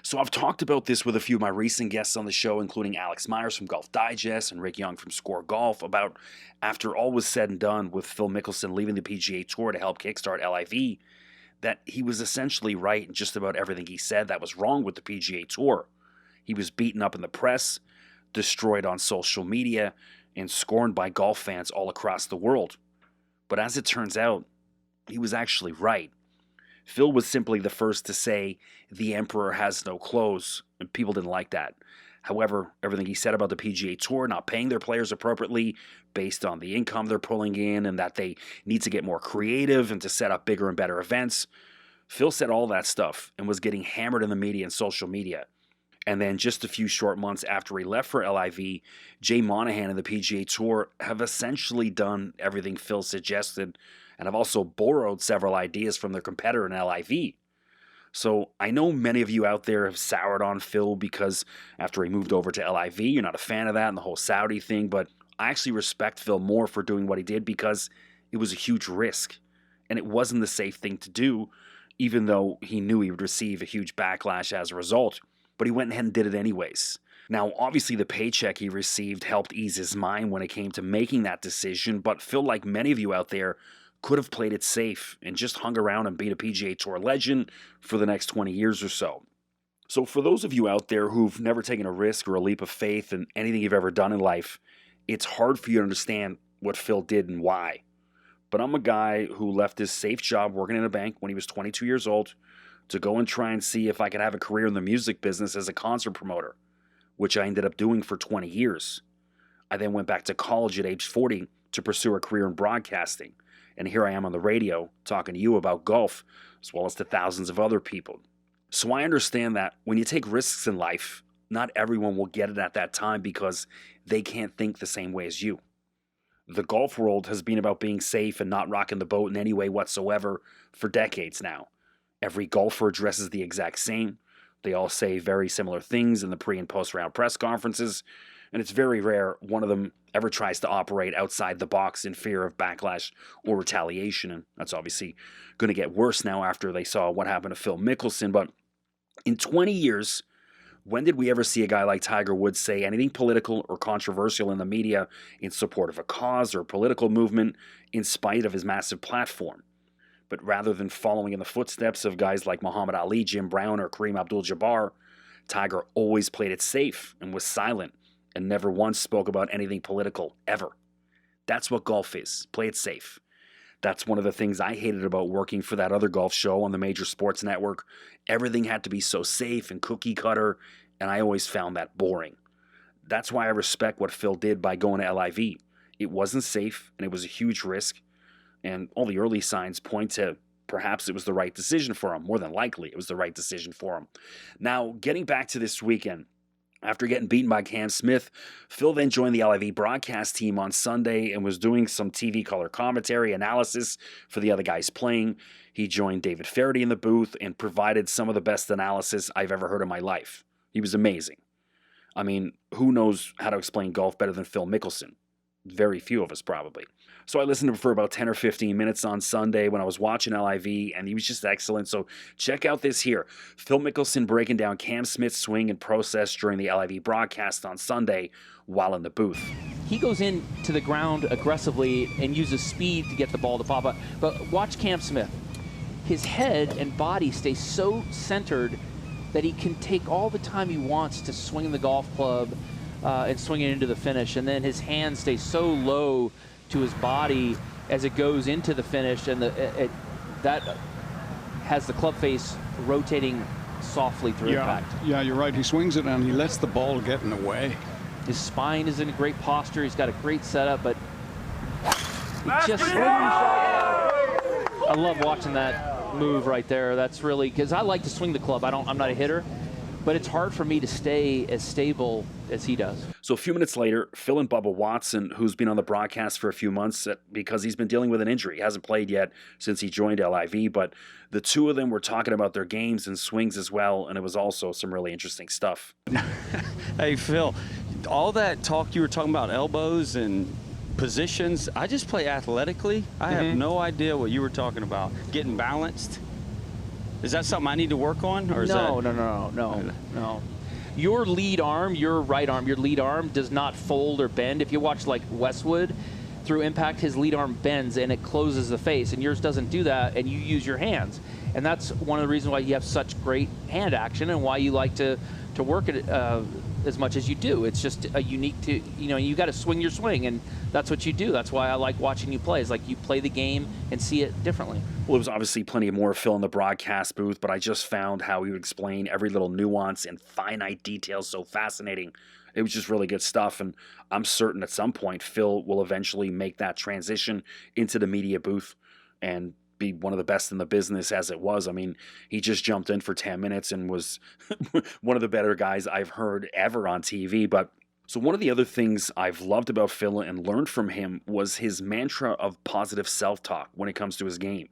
So I've talked about this with a few of my recent guests on the show, including Alex Myers from Golf Digest and Rick Young from Score Golf, about after all was said and done with Phil Mickelson leaving the PGA Tour to help kickstart LIV, that he was essentially right in just about everything he said that was wrong with the PGA Tour. He was beaten up in the press, destroyed on social media, and scorned by golf fans all across the world. But as it turns out, he was actually right. Phil was simply the first to say the emperor has no clothes, and people didn't like that. However, everything he said about the PGA Tour not paying their players appropriately based on the income they're pulling in and that they need to get more creative and to set up bigger and better events, Phil said all that stuff and was getting hammered in the media and social media. And then just a few short months after he left for LIV, Jay Monahan and the PGA Tour have essentially done everything Phil suggested and have also borrowed several ideas from their competitor in LIV. So I know many of you out there have soured on Phil because after he moved over to LIV, you're not a fan of that and the whole Saudi thing, but I actually respect Phil more for doing what he did because it was a huge risk and it wasn't the safe thing to do, even though he knew he would receive a huge backlash as a result. But he went ahead and did it anyways. Now, obviously, the paycheck he received helped ease his mind when it came to making that decision, but Phil, like many of you out there, could have played it safe and just hung around and been a PGA Tour legend for the next 20 years or so. So for those of you out there who've never taken a risk or a leap of faith in anything you've ever done in life, it's hard for you to understand what Phil did and why. But I'm a guy who left his safe job working in a bank when he was 22 years old to go and try and see if I could have a career in the music business as a concert promoter, which I ended up doing for 20 years. I then went back to college at age 40 to pursue a career in broadcasting. And here I am on the radio talking to you about golf, as well as to thousands of other people. So I understand that when you take risks in life, not everyone will get it at that time because they can't think the same way as you. The golf world has been about being safe and not rocking the boat in any way whatsoever for decades now. Every golfer dresses the exact same. They all say very similar things in the pre- and post-round press conferences, and it's very rare one of them ever tries to operate outside the box in fear of backlash or retaliation, and that's obviously going to get worse now after they saw what happened to Phil Mickelson. But in 20 years, when did we ever see a guy like Tiger Woods say anything political or controversial in the media in support of a cause or political movement in spite of his massive platform? But rather than following in the footsteps of guys like Muhammad Ali, Jim Brown, or Kareem Abdul-Jabbar, Tiger always played it safe and was silent and never once spoke about anything political, ever. That's what golf is. Play it safe. That's one of the things I hated about working for that other golf show on the major sports network. Everything had to be so safe and cookie cutter, and I always found that boring. That's why I respect what Phil did by going to LIV. It wasn't safe, and it was a huge risk, and all the early signs point to perhaps it was the right decision for him. More than likely, it was the right decision for him. Now, getting back to this weekend, after getting beaten by Cam Smith, Phil then joined the LIV broadcast team on Sunday and was doing some TV color commentary analysis for the other guys playing. He joined David Faraday in the booth and provided some of the best analysis I've ever heard in my life. He was amazing. I mean, who knows how to explain golf better than Phil Mickelson? Very few of us, probably. So I listened to him for about 10 or 15 minutes on Sunday when I was watching LIV, and he was just excellent. So check out this here. Phil Mickelson breaking down Cam Smith's swing and process during the LIV broadcast on Sunday while in the booth. He goes into the ground aggressively and uses speed to get the ball to pop up. But watch Cam Smith. His head and body stay so centered that he can take all the time he wants to swing the golf club and swing it into the finish. And then his hands stay so low to his body as it goes into the finish, and that has the club face rotating softly through impact. Yeah, you're right. He swings it and he lets the ball get in the way. His spine is in a great posture. He's got a great setup, but he just... I love watching that move right there. That's really, because I like to swing the club. I'm not a hitter, but it's hard for me to stay as stable as he does. So a few minutes later, Phil and Bubba Watson, who's been on the broadcast for a few months because he's been dealing with an injury. He hasn't played yet since he joined LIV, but the two of them were talking about their games and swings as well, and it was also some really interesting stuff. Hey, Phil, all that talk you were talking about, elbows and positions, I just play athletically. I have no idea what you were talking about. Getting balanced. Is that something I need to work on, or is No. Your lead arm, your right arm, your lead arm does not fold or bend. If you watch like Westwood, through impact, his lead arm bends and it closes the face, and yours doesn't do that, and you use your hands. And that's one of the reasons why you have such great hand action and why you like to work it as much as you do. It's just a unique to, you got to swing your swing, and that's what you do. That's why I like watching you play. It's like you play the game and see it differently. Well, there was obviously plenty more Phil in the broadcast booth, but I just found how he would explain every little nuance and finite detail so fascinating. It was just really good stuff, and I'm certain at some point Phil will eventually make that transition into the media booth and be one of the best in the business as it was. I mean, he just jumped in for 10 minutes and was one of the better guys I've heard ever on TV. But so one of the other things I've loved about Phil and learned from him was his mantra of positive self-talk when it comes to his game.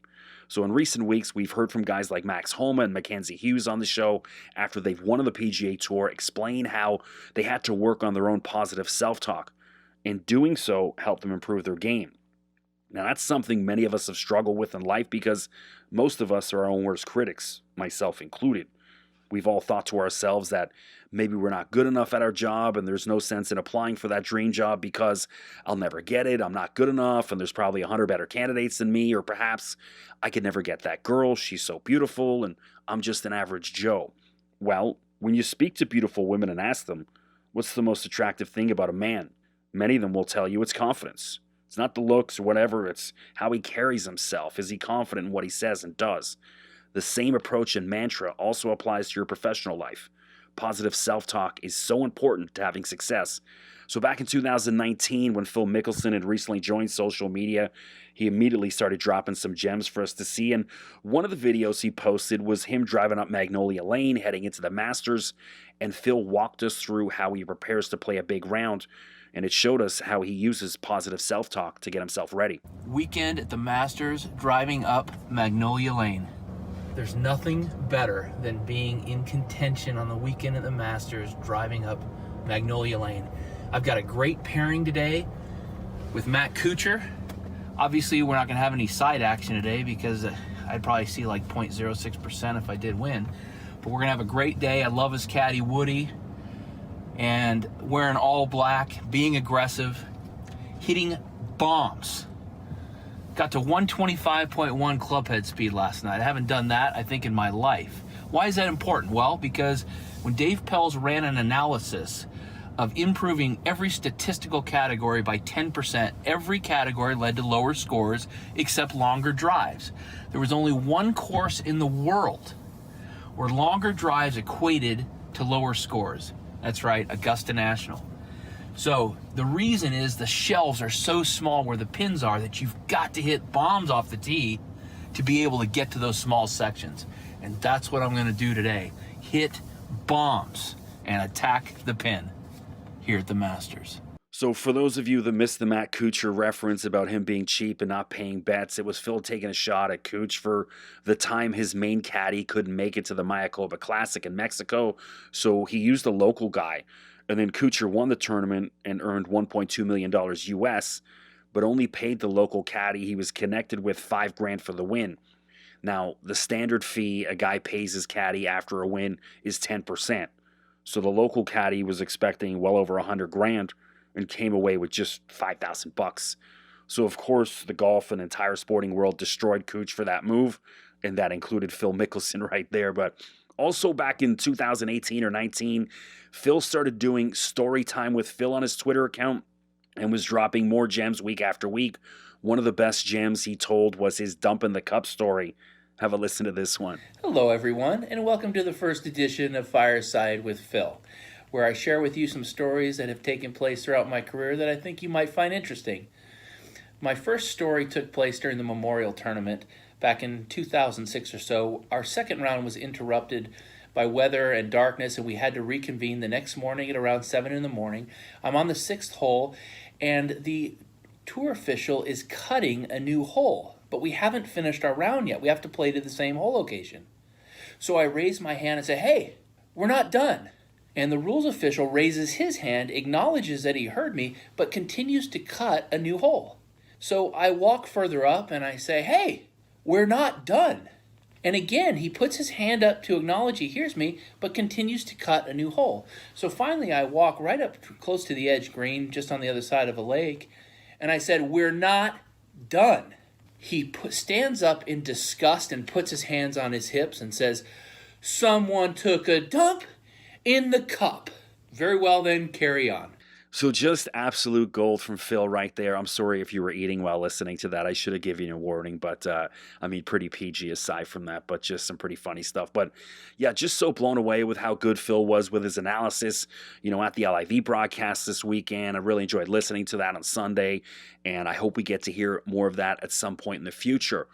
So in recent weeks, we've heard from guys like Max Homa and Mackenzie Hughes on the show after they've won on the PGA Tour explain how they had to work on their own positive self-talk, and doing so helped them improve their game. Now, that's something many of us have struggled with in life because most of us are our own worst critics, myself included. We've all thought to ourselves that maybe we're not good enough at our job and there's no sense in applying for that dream job because I'll never get it, I'm not good enough, and there's probably 100 better candidates than me, or perhaps I could never get that girl, she's so beautiful, and I'm just an average Joe. Well, when you speak to beautiful women and ask them, what's the most attractive thing about a man? Many of them will tell you it's confidence. It's not the looks or whatever, it's how he carries himself. Is he confident in what he says and does? The same approach and mantra also applies to your professional life. Positive self-talk is so important to having success. So back in 2019, when Phil Mickelson had recently joined social media, he immediately started dropping some gems for us to see. And one of the videos he posted was him driving up Magnolia Lane, heading into the Masters. And Phil walked us through how he prepares to play a big round. And it showed us how he uses positive self-talk to get himself ready. Weekend at the Masters, driving up Magnolia Lane. There's nothing better than being in contention on the weekend at the Masters, driving up Magnolia Lane. I've got a great pairing today with Matt Kuchar. Obviously, we're not going to have any side action today because I'd probably see like 0.06% if I did win. But we're going to have a great day. I love his caddy, Woody. And wearing all black, being aggressive, hitting bombs. Got to 125.1 club head speed last night. I haven't done that, I think, in my life. Why is that important? Well, because when Dave Pelz ran an analysis of improving every statistical category by 10%, every category led to lower scores except longer drives. There was only one course in the world where longer drives equated to lower scores. That's right, Augusta National. So the reason is the shelves are so small where the pins are that you've got to hit bombs off the tee to be able to get to those small sections. And that's what I'm going to do today. Hit bombs and attack the pin here at the Masters. So for those of you that missed the Matt Kuchar reference about him being cheap and not paying bets, it was Phil taking a shot at Kuch for the time his main caddy couldn't make it to the Mayakoba Classic in Mexico, so he used a local guy. And then Kuchar won the tournament and earned $1.2 million US, but only paid the local caddy he was connected with $5,000 for the win. Now, the standard fee a guy pays his caddy after a win is 10%. So the local caddy was expecting well over $100,000 and came away with just $5,000. So of course, the golf and entire sporting world destroyed Kuch for that move, and that included Phil Mickelson right there. But also back in 2018 or 19, Phil started doing story time with Phil on his Twitter account and was dropping more gems week after week. One of the best gems he told was his dump in the cup story. Have a listen to this one. Hello, everyone, and welcome to the first edition of Fireside with Phil, where I share with you some stories that have taken place throughout my career that I think you might find interesting. My first story took place during the Memorial Tournament back in 2006 or so. Our second round was interrupted by weather and darkness, and we had to reconvene the next morning at around 7 in the morning. I'm on the sixth hole, and the tour official is cutting a new hole, but we haven't finished our round yet. We have to play to the same hole location. So I raise my hand and say, "Hey, we're not done." And the rules official raises his hand, acknowledges that he heard me, but continues to cut a new hole. So I walk further up and I say, "Hey, we're not done." And again, he puts his hand up to acknowledge he hears me, but continues to cut a new hole. So finally, I walk right up close to the edge green, just on the other side of a lake, and I said, "We're not done." He stands up in disgust and puts his hands on his hips and says, "Someone took a dump in the cup." Very well then, carry on. So just absolute gold from Phil right there. I'm sorry if you were eating while listening to that. I should have given you a warning, but I mean, pretty PG aside from that, but just some pretty funny stuff. But yeah, just so blown away with how good Phil was with his analysis, at the LIV broadcast this weekend. I really enjoyed listening to that on Sunday, and I hope we get to hear more of that at some point in the future.